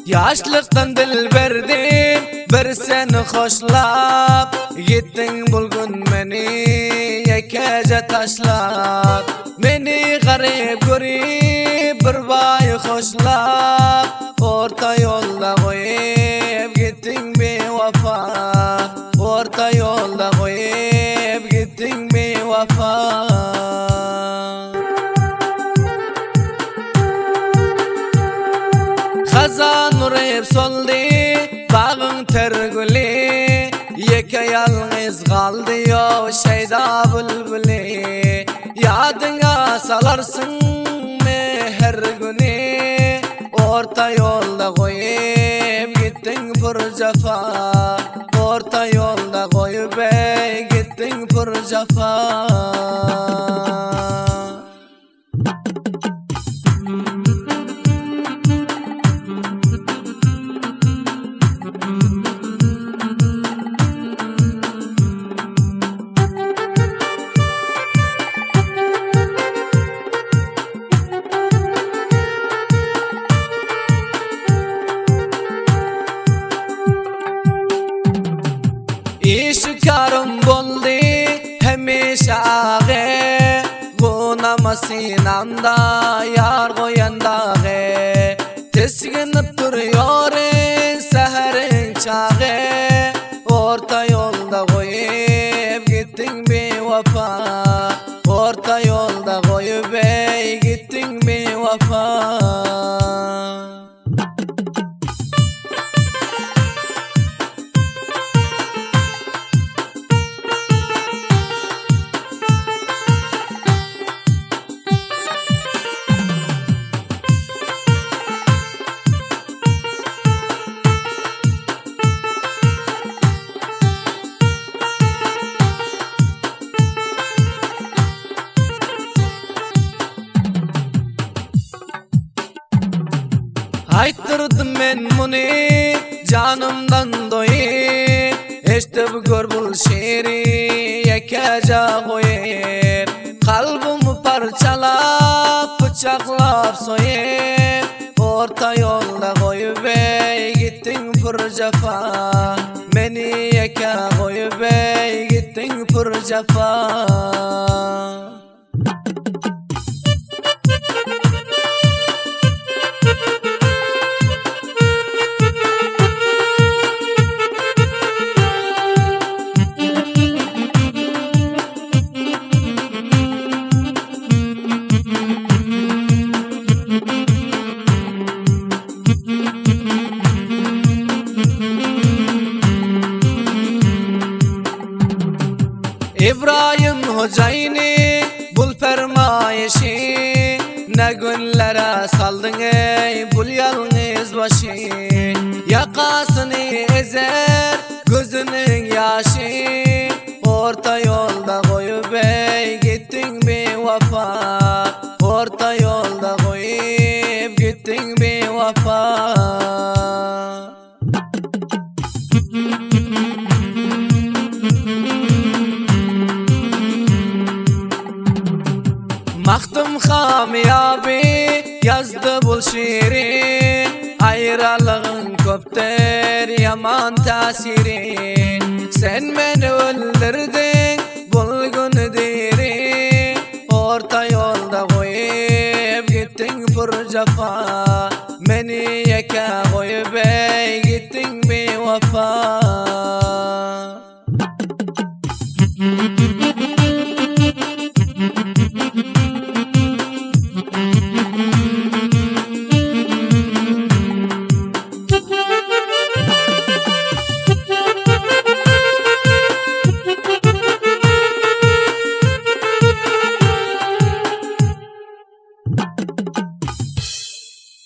Yaşlıktan dil verdin, bir seni hoşlap gittin bulgun beni yekece taşlap. Beni garip görüp bir bay hoşlap orta yolda koyup gittin bevafa. Orta yolda koyup gittin bevafa. Hazan nurib soldu bağın tergülü, yeke yalnız kaldı yo şeyda bülbülü. Yadına salarsın her günü, orta yolda koyup gittin pür cefa. Orta yolda koyup gittin pür cefa. İşkarım boldu hemişe ağa, Gunama sinanda yar koyanda ağa. Tesginip duruyor seherin çağı, orta yolda koyup gittin bevafa. Orta yolda koyup gittin bevafa. Aytırdım ben bunu canımdan doyup, eşitip gör bul şiiri yekece koyup. Kalbimi parçalap bıçaklap soyup, orta yolda koyup gittin pür cefa. Beni yeke koyup gittin pür cefa. İbrahim Hocayni bul fermayişi, ne günlere saldın ey bul yalnız başı. Yakasını ezer gözünün yaşı, orta yolda koyup gittin bevafa. Orta yolda koyup gittin bevafa. Maktım hamiyabi yazdı bul şiiri, ayrılığın köpter yaman tasirin. Sen beni öldürdün bulgun diri, orta yolda koyup gittin pür cefa. Beni yeke koyup gittin bevafa.